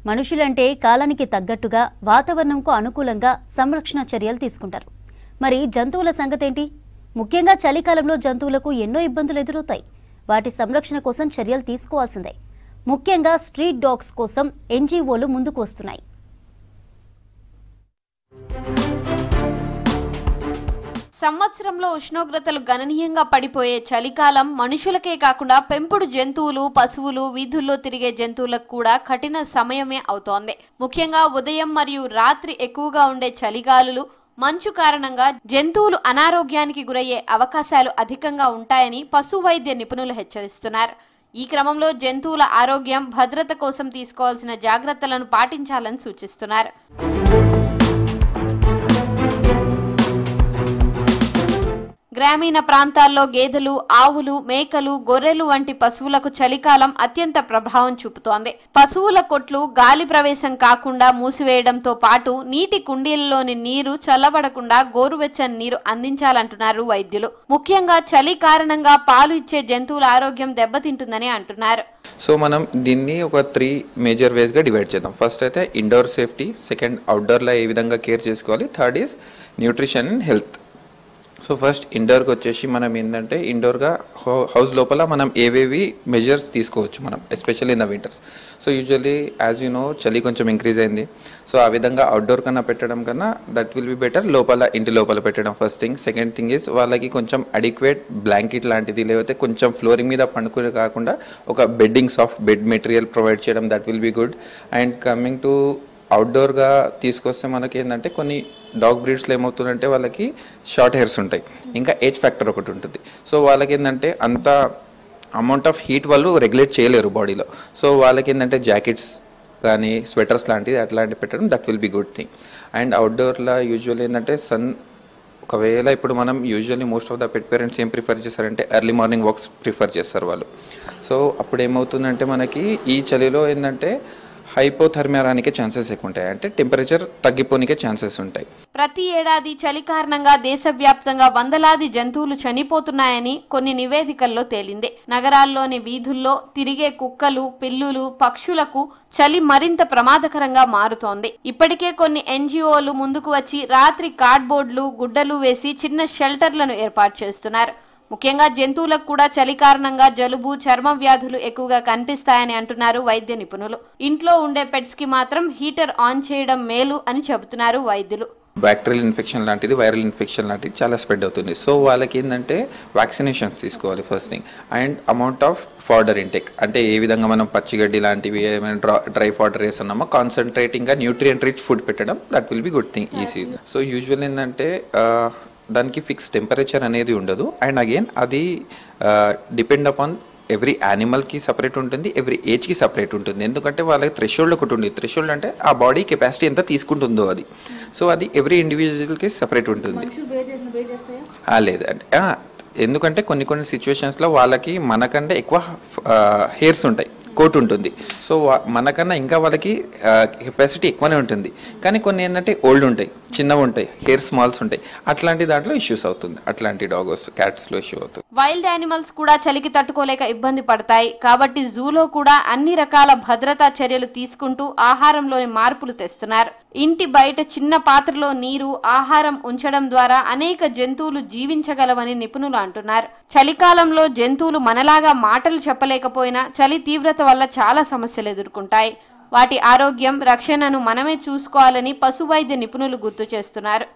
మనుషులంటే కాలానికి తగ్గట్టుగా వాతావరణంకు అనుకూలంగా సంరక్షణ చర్యలు తీసుకుంటారు. మరి జంతువుల సంగతేంటి? ముఖ్యంగా చలికాలంలో జంతువులకు ఎన్నో ఇబ్బందులు ఎదురవుతాయి. వాటి సంరక్షణ కోసం చర్యలు తీసుకోవాల్సిందే. ముఖ్యంగా స్ట్రీట్ డాగ్స్ కోసం ఎన్జీఓలు ముందుకు వస్తున్నాయి. సంవత్సరంలో ఉష్ణోగ్రతలు గణనీయంగా పడిపోయే చలికాలం మనుషులకే కాకుండా పెంపుడు జంతువులు, పశువులు, వీధుల్లో తిరిగే జంతువులకు కూడా కఠిన సమయమే అవుతోంది. ముఖ్యంగా ఉదయం మరియు రాత్రి ఎక్కువగా ఉండే చలిగాలులు, మంచు కారణంగా జంతువులు అనారోగ్యానికి గురయ్యే అవకాశాలు అధికంగా ఉంటాయని పశు వైద్య నిపుణులు హెచ్చరిస్తున్నారు. ఈ క్రమంలో జంతువుల ఆరోగ్యం, భద్రత కోసం తీసుకోవాల్సిన జాగ్రత్తలను పాటించాలని సూచిస్తున్నారు. గ్రామీణ ప్రాంతాల్లో గేదెలు, ఆవులు, మేకలు, గొర్రెలు వంటి పశువులకు చలికాలం అత్యంత ప్రభావం చూపుతోంది. పశువుల కొట్లు గాలి ప్రవేశం కాకుండా మూసివేయడంతో పాటు నీటి కుండీలలోని నీరు చల్లబడకుండా గోరువెచ్చని నీరు అందించాలంటున్నారు వైద్యులు. ముఖ్యంగా చలి కారణంగా పాలు ఇచ్చే జంతువుల ఆరోగ్యం దెబ్బతింటుందని అంటున్నారు. సో మనం దీన్ని ఒక 3 మేజర్ వేస్ గా డివైడ్ చేద్దాం. ఫస్ట్ అయితే ఇండోర్ సేఫ్టీ, సెకండ్ అవుట్డోర్ లో ఏ విధంగా కేర్ చేసుకోవాలి, third is nutrition and health. So first ఇండోర్కి వచ్చేసి మనం ఏంటంటే ఇండోర్గా హౌస్ లోపల మనం ఏవేవి మెజర్స్ తీసుకోవచ్చు మనం, especially in the winters. So usually as you know చలి కొంచెం ఇంక్రీజ్ అయింది. సో ఆ విధంగా అవుట్డోర్ కన్నా పెట్టడం కన్నా దట్ విల్ బి బెటర్ లోపల, ఇంటి లోపల పెట్టడం first thing. Second thing is వాళ్ళకి కొంచెం అడిక్వేట్ బ్లాంకెట్ లాంటిది, లేకపోతే కొంచెం ఫ్లోరింగ్ మీద పండుకునే కాకుండా ఒక bedding, soft bed material provide చేయడం, that will be good. And coming to అవుట్డోర్గా తీసుకొస్తే మనకి ఏంటంటే కొన్ని డాగ్ బ్రీడ్స్లో ఏమవుతుందంటే వాళ్ళకి షార్ట్ హెయిర్స్ ఉంటాయి, ఇంకా ఏజ్ ఫ్యాక్టర్ ఒకటి ఉంటుంది. సో వాళ్ళకి ఏంటంటే అంత అమౌంట్ ఆఫ్ హీట్ వాళ్ళు రెగ్యులేట్ చేయలేరు బాడీలో. సో వాళ్ళకి ఏంటంటే జాకెట్స్ కానీ స్వెటర్స్ లాంటివి అట్లాంటివి పెట్టడం, that will be good thing. And అవుట్డోర్లో యూజువల్ ఏంటంటే ఒకవేళ ఇప్పుడు మనం usually most of the pet parents ఏం ప్రిఫర్ చేస్తారంటే ఎర్లీ మార్నింగ్ వాక్స్ ప్రిఫర్ చేస్తారు వాళ్ళు. సో అప్పుడు ఏమవుతుందంటే మనకి ఈ చలిలో ఏంటంటే హైపోథర్మియా రానికే ఛాన్సెస్ ఎక్కువ ఉంటాయి, అంటే టెంపరేచర్ తగ్గిపోనికే ఛాన్సెస్ ఉంటాయి. ప్రతి ఏడాది చలి కారణంగా దేశవ్యాప్తంగా వందలాది జంతువులు చనిపోతున్నాయని కొన్ని నివేదికల్లో తేలింది. నగరాల్లోని వీధుల్లో తిరిగే కుక్కలు, పిల్లులు, పక్షులకు చలి మరింత ప్రమాదకరంగా మారుతోంది. ఇప్పటికే కొన్ని ఎన్జీఓలు ముందుకు వచ్చి రాత్రి కార్డ్బోర్డులు, గుడ్డలు వేసి చిన్న షెల్టర్లను ఏర్పాటు చేస్తున్నారు. ముఖ్యంగా జంతువులకు కూడా చలి కారణంగా జలుబు, చర్మ వ్యాధులు ఎక్కువగా కనిపిస్తాయని అంటున్నారు వైద్య నిపుణులు. ఇంట్లో ఉండే పెట్స్ కి మాత్రం హీటర్ ఆన్ చేయడం మేలు అని చెబుతున్నారు వైద్యులు. బ్యాక్టీరియల్ ఇన్ఫెక్షన్ లాంటిది, వైరల్ ఇన్ఫెక్షన్ లాంటిది చాలా స్ప్రెడ్ అవుతుంది. సో వాళ్ళకి ఏంటంటే వ్యాక్సినేషన్స్ తీసుకోవాలి first thing. And amount of fodder intake, అంటే ఏ విధంగా మనం పచ్చిగడ్డి లాంటివి ఏమైనా డ్రై ఫాడర్ వేస్తున్నామో కాన్సన్ట్రేటింగ్గా న్యూట్రియంట్ రిచ్ ఫుడ్ పెట్టడం, that will be good thing ఈ సీజన్. సో యూజువల్ ఏంటంటే దానికి ఫిక్స్ టెంపరేచర్ అనేది ఉండదు. అండ్ అగైన్ అది డిపెండ్ అపాన్ ఎవ్రీ యానిమల్కి సపరేట్ ఉంటుంది, ఎవ్రీ ఏజ్కి సపరేట్ ఉంటుంది. ఎందుకంటే వాళ్ళకి థ్రెషోల్డ్ ఒకటి ఉంది. థ్రెషోల్డ్ అంటే ఆ బాడీ కెపాసిటీ ఎంత తీసుకుంటుందో అది. సో అది ఎవ్రీ ఇండివిజువల్కి సపరేట్ ఉంటుంది. లేదు అంటే ఎందుకంటే కొన్ని సిచ్యువేషన్స్లో వాళ్ళకి మనకంటే ఎక్కువ హెయిర్స్ ఉంటాయి, కోట్ ఉంటుంది. సో మనకన్నా ఇంకా వాళ్ళకి కెపాసిటీ ఎక్కువనే ఉంటుంది. కానీ కొన్ని ఏంటంటే ఓల్డ్ ఉంటాయి, చిన్నవి ఉంటాయి, హెయిర్ స్మాల్స్ ఉంటాయి. అట్లాంటి దాంట్లో ఇష్యూస్ అవుతుంది. అట్లాంటి డాగర్స్, క్యాట్స్లో ఇష్యూ అవుతుంది. వైల్డ్ యానిమల్స్ కూడా చలికి తట్టుకోలేక ఇబ్బంది పడతాయి. కాబట్టి జూలో కూడా అన్ని రకాల భద్రతా చర్యలు తీసుకుంటూ ఆహారంలోని మార్పులు తెస్తున్నారు. ఇంటి బయట చిన్న పాత్రలో నీరు, ఆహారం ఉంచడం ద్వారా అనేక జంతువులు జీవించగలవని నిపుణులు అంటున్నారు. చలికాలంలో జంతువులు మనలాగా మాటలు చెప్పలేకపోయినా చలి తీవ్రత వల్ల చాలా సమస్యలు ఎదుర్కొంటాయి. వాటి ఆరోగ్యం, రక్షణను మనమే చూసుకోవాలని పశు వైద్య నిపుణులు గుర్తు చేస్తున్నారు.